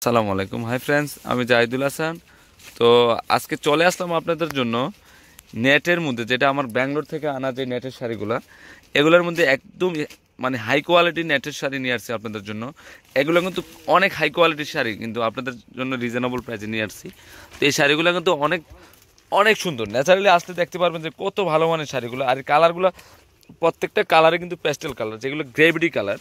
আসসালামু আলাইকুম। Hi friends, আমি জাহিদুল হাসান। তো আজকে চলে আসলাম আপনাদের জন্য নেটের মধ্যে, যেটা আমার ব্যাঙ্গালোর থেকে আনা যে নেটের শাড়িগুলো, এগুলোর মধ্যে একদম মানে হাই কোয়ালিটির নেটের শাড়ি নিয়ে আসছি আপনাদের জন্য। এগুলো কিন্তু অনেক হাই কোয়ালিটির শাড়ি, কিন্তু আপনাদের জন্য রিজনেবল প্রাইসে নিয়ে আসছি। তো এই শাড়িগুলো কিন্তু অনেক অনেক সুন্দর, ন্যাচারালি আসতে দেখতে পারবেন যে কত ভালো মানের শাড়িগুলো। আর এই কালারগুলো প্রত্যেকটা কালারে কিন্তু প্যাস্টেল কালার, যেগুলো গ্রেভিটি কালার,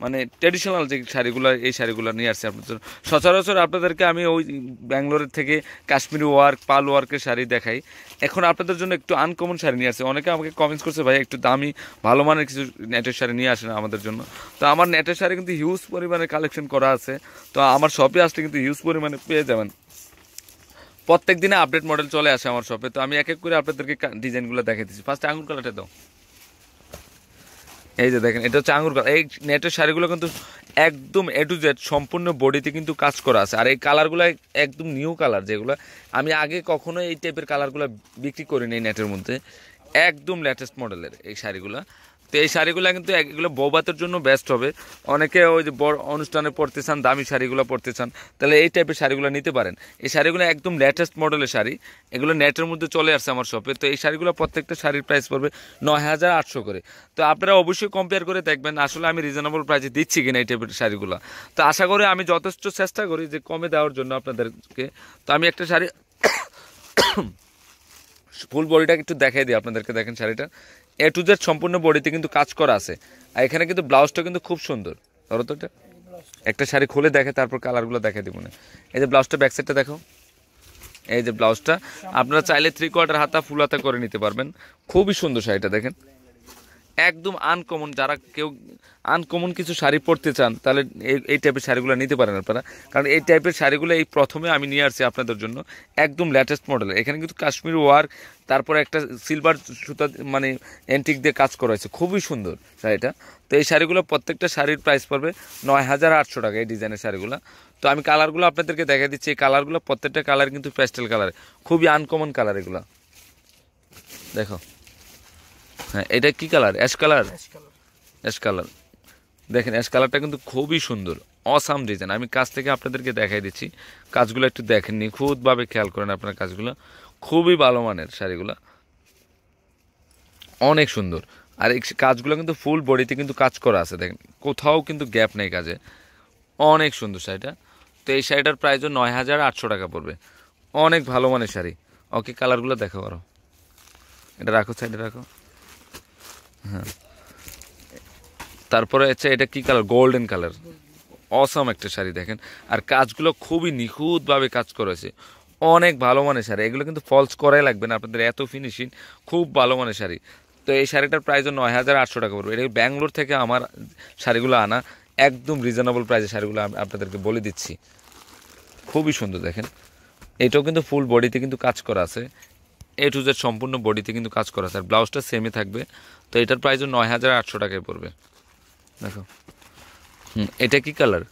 মানে ট্রেডিশনাল যে শাড়িগুলো, এই শাড়িগুলো নিয়ে আসছে আপনাদের জন্য। সচরাচর আপনাদেরকে আমি ওই ব্যাঙ্গালোরের থেকে কাশ্মীরি ওয়ার্ক, পাল ওয়ার্কের শাড়ি দেখাই। এখন আপনাদের জন্য একটু আনকমন শাড়ি নিয়ে আসছে। অনেকে আমাকে কমেন্টস করছে, ভাই একটু দামি ভালো মানের কিছু নেটের শাড়ি নিয়ে আসেন আমাদের জন্য। তো আমার নেটের শাড়ি কিন্তু হিউজ পরিমাণে কালেকশন করা আছে। তো আমার শপে আসলে কিন্তু হিউজ পরিমাণে পেয়ে যাবেন। প্রত্যেক দিনে আপডেট মডেল চলে আসে আমার শপে। তো আমি এক এক করে আপনাদেরকে ডিজাইনগুলো দেখিয়ে দিচ্ছি। ফার্স্ট আঙুর কালারটা দাও। এই যে দেখেন, এটা হচ্ছে আঙুর কালার। এই নেটের শাড়িগুলো কিন্তু একদম এ টু জেড সম্পূর্ণ বডিতে কিন্তু কাজ করা আছে। আর এই কালারগুলো একদম নিউ কালার, যেগুলো আমি আগে কখনো এই টাইপের কালারগুলো বিক্রি করিনি এই নেটের মধ্যে। একদম লেটেস্ট মডেলের এই শাড়িগুলো। তো এই শাড়িগুলো কিন্তু এগুলো বৌভাতের জন্য বেস্ট হবে। অনেকে ওই যে বড় অনুষ্ঠানে পরতে চান, দামি শাড়িগুলো পরতে চান, তাহলে এই টাইপের শাড়িগুলো নিতে পারেন। এই শাড়িগুলো একদম লেটেস্ট মডেলের শাড়ি, এগুলো নেটের মধ্যে চলে আসছে আমার শপে। তো এই শাড়িগুলো প্রত্যেকটা শাড়ির প্রাইস পড়বে ৯,৮০০ করে। তো আপনারা অবশ্যই কম্পেয়ার করে দেখবেন আসলে আমি রিজনেবল প্রাইসে দিচ্ছি কিনা এই টাইপের শাড়িগুলো। তো আশা করি আমি যথেষ্ট চেষ্টা করি যে কমে দেওয়ার জন্য আপনাদেরকে। তো আমি একটা শাড়ি ফুল বডিটাকে একটু দেখাই দিই আপনাদেরকে। দেখেন শাড়িটা এ টু জেড সম্পূর্ণ বডিতে কিন্তু কাজ করা আছে। আর এখানে কিন্তু ব্লাউজটা কিন্তু খুব সুন্দর। ধরো তো এটা একটা শাড়ি খুলে দেখে, তারপর কালারগুলো দেখে দিব না। এই যে ব্লাউজটা, ব্যাক সাইডটা দেখো। এই যে ব্লাউজটা আপনারা চাইলে 3/4 হাতা ফুল হাতা করে নিতে পারবেন। খুবই সুন্দর শাড়িটা দেখেন, একদম আনকমন। যারা কেউ আনকমন কিছু শাড়ি পরতে চান, তাহলে এই টাইপের শাড়িগুলো নিতে পারেন আপনারা। কারণ এই টাইপের শাড়িগুলো এই প্রথমে আমি নিয়ে আসছি আপনাদের জন্য, একদম লেটেস্ট মডেলের। এখানে কিন্তু কাশ্মীর ওয়ার্ক, তারপরে একটা সিলভার সুতা মানে অ্যান্টিক দিয়ে কাজ করা হয়েছে, খুবই সুন্দর শাড়িটা। তো এই শাড়িগুলো প্রত্যেকটা শাড়ির প্রাইস পড়বে ৯,৮০০ টাকা, এই ডিজাইনের শাড়িগুলো। তো আমি কালারগুলো আপনাদেরকে দেখা দিচ্ছি। এই কালারগুলো প্রত্যেকটা কালার কিন্তু প্যাস্টেল কালার, খুবই আনকমন কালার এগুলো। দেখো, হ্যাঁ এটা কি colour? Ash colour. Ash colour দেখেন, অ্যাশ কালারটা কিন্তু খুবই সুন্দর, অসাম ডিজাইন। আমি কাছ থেকে আপনাদেরকে দেখাই দিচ্ছি। কাজগুলো একটু দেখেন, নিখুঁতভাবে খেয়াল করেন আপনার কাজগুলো। খুবই ভালো মানের শাড়িগুলো, অনেক সুন্দর। আর এই কাজগুলো কিন্তু ফুল বডিতে কিন্তু কাজ করা আছে, দেখেন কোথাও কিন্তু গ্যাপ নেই কাজে। অনেক সুন্দর শাড়িটা। তো এই শাড়িটার প্রাইসও ৯,৮০০ টাকা পড়বে। অনেক ভালো মানের শাড়ি। ওকে, কালারগুলো দেখো আরো। এটা রাখো, সাইডে রাখো। হ্যাঁ, তারপরে হচ্ছে এটা কি কালার? Golden colour. অসাম একটা শাড়ি দেখেন। আর কাজগুলো খুবই নিখুঁতভাবে কাজ করেছে, অনেক ভালো মানের শাড়ি। এগুলো কিন্তু ফলস করাই লাগবে না আপনাদের, এত ফিনিশিং, খুব ভালো মানের শাড়ি। তো এই শাড়িটার প্রাইসও ৯,৮০০ টাকা পড়বে। এটা ব্যাঙ্গালোর থেকে আমার শাড়িগুলো আনা, একদম রিজনেবল প্রাইসে শাড়িগুলো আপনাদেরকে বলে দিচ্ছি। খুবই সুন্দর দেখেন। এটাও কিন্তু ফুল বডিতে কিন্তু কাজ করা আছে, এ টু জেড সম্পূর্ণ বডিতে কিন্তু কাজ করা আছে। আর ব্লাউজটা সেমই থাকবে। তো এটার প্রাইসও ৯,৮০০ টাকায় পড়বে। দেখো, এটা কি কালার?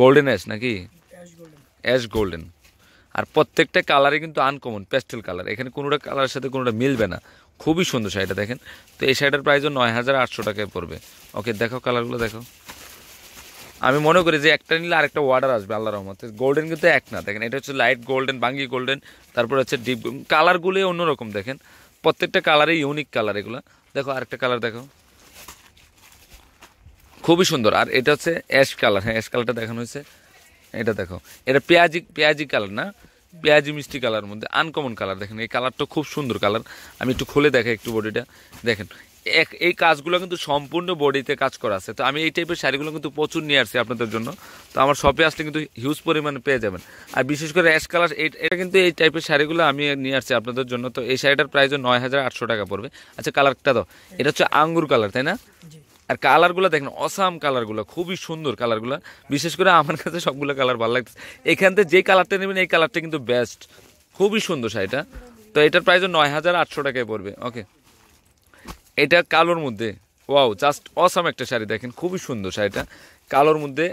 গোল্ডেন অ্যাশ নাকি? Ash golden. আর প্রত্যেকটা কালারই কিন্তু আনকমন প্যাস্টেল কালার, এখানে কোনোটা কালারের সাথে কোনোটা মিলবে না। খুবই সুন্দর শাড়িটা দেখেন। তো এই শাড়িটার প্রাইসও ৯,৮০০ টাকায় পড়বে। ওকে, দেখো কালারগুলো দেখো। আমি মনে করি যে একটা নিলে আরেকটা অর্ডার আসবে আল্লাহর রহমতে। গোল্ডেন কিন্তু এক না, দেখেন এটা হচ্ছে লাইট গোল্ডেন, বাঙ্গি গোল্ডেন, তারপর হচ্ছে ডিপ। কালারগুলোই অন্যরকম দেখেন, প্রত্যেকটা কালারই ইউনিক কালার এগুলো। দেখো আরেকটা কালার দেখো, খুবই সুন্দর। আর এটা হচ্ছে অ্যাশ কালার। হ্যাঁ, অ্যাশ কালারটা দেখানো হয়েছে। এটা দেখো, এটা পেঁয়াজি পেঁয়াজি কালার না, পেঁয়াজি মিষ্টি কালার মধ্যে আনকমন কালার। দেখেন এই কালারটা খুব সুন্দর কালার। আমি একটু খুলে দেখাই একটু বডিটা। দেখেন এই কাজগুলো কিন্তু সম্পূর্ণ বডিতে কাজ করা আছে। তো আমি এই টাইপের শাড়িগুলো কিন্তু প্রচুর নিয়ে আসছি আপনাদের জন্য। তো আমার শপে আসলে কিন্তু হিউজ পরিমাণে পেয়ে যাবেন। আর বিশেষ করে অ্যাশ কালার, এটা কিন্তু এই টাইপের শাড়িগুলো আমি নিয়ে আসছি আপনাদের জন্য। তো এই শাড়িটার প্রাইসও ৯,৮০০ টাকা পড়বে। আচ্ছা, কালারটা দাও। এটা হচ্ছে আঙ্গুর কালার, তাই না? আর কালারগুলো দেখেন, অসাম কালারগুলো, খুবই সুন্দর কালারগুলো। বিশেষ করে আমার কাছে সবগুলো কালার ভালো লাগছে। এখান থেকে যে কালারটা নেবেন এই কালারটা কিন্তু বেস্ট, খুবই সুন্দর শাড়িটা। তো এটার প্রাইসও ৯,৮০০ টাকায় পড়বে। ওকে, এটা কালোর মধ্যে, ওয়াও, জাস্ট অসাম একটা শাড়ি দেখেন, খুবই সুন্দর শাড়িটা। কালোর মধ্যে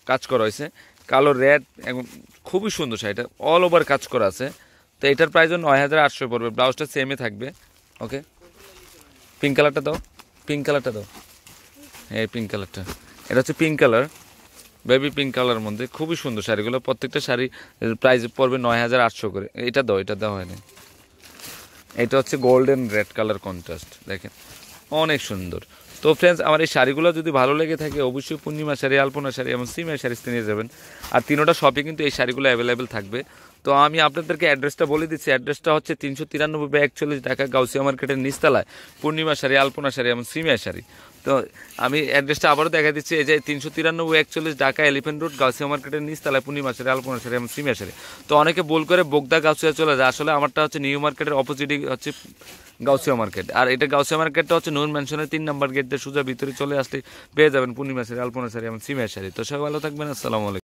কাজ করা হয়েছে, কালো রেড, এবং খুবই সুন্দর শাড়িটা, অল ওভার কাজ করা আছে। তো এটার প্রাইসও ৯,৮০০ পড়বে। ব্লাউজটা সেমই থাকবে। ওকে, পিঙ্ক কালারটা দাও, পিঙ্ক কালারটা দাও। এই পিঙ্ক কালারটা, এটা হচ্ছে পিঙ্ক কালার। বেবি পিঙ্ক কালারের মধ্যে খুবই সুন্দর শাড়িগুলো, প্রত্যেকটা শাড়ি প্রাইস পড়বে 9,800 করে। এটা দাও, এটা দেওয়া হয়নি। এটা হচ্ছে গোল্ডেন রেড কালার কন্ট্রাস্ট, দেখেন অনেক সুন্দর। তো ফ্রেন্ডস, আমার এই শাড়িগুলো যদি ভালো লেগে থাকে অবশ্যই পূর্ণিমা শাড়ি, আলপনা শাড়ি এবং সিমিয়া শাড়ি নিয়ে যাবেন। আর তিনোটা শপে কিন্তু এই শাড়িগুলো অ্যাভেলেবেল থাকবে। তো আমি আপনাদেরকে অ্যাড্রেসটা বলে দিচ্ছি। অ্যাড্রেসটা হচ্ছে 393/41 ঢাকা গাউসিয়া মার্কেটের নিচতলায় পূর্ণিমা শাড়ি, আলপনা শাড়ি এবং সিমিয়া শাড়ি। তো আমি অ্যাড্রেসটা আবারও দেখা দিচ্ছি, এই যে 393/41 ঢাকা এলিফেন্ট রোড গাউসিয়া মার্কেটের নিচতলায় পূর্ণিমা শাড়ি, আলপনা শাড়ি এবং সিমিয়া শাড়ি। তো অনেকে ভুল করে বোগদা গাউসিয়া চলে যায়, আসলে আমারটা হচ্ছে নিউ মার্কেটের অপোজিটই হচ্ছে গাউসিয়া মার্কেট। আর এটা গাউসিয়া মার্কেটটা হচ্ছে নূর ম্যানশনের 3 নম্বর গেট দিয়ে সোজা ভিতরে চলে আসলে পেয়ে যাবেন পূর্ণিমা শাড়ি, আলপনা শাড়ি এবং সিমিয়া শাড়ি। তো সবাই ভালো থাকবেন, আসসালামু আলাইকুম।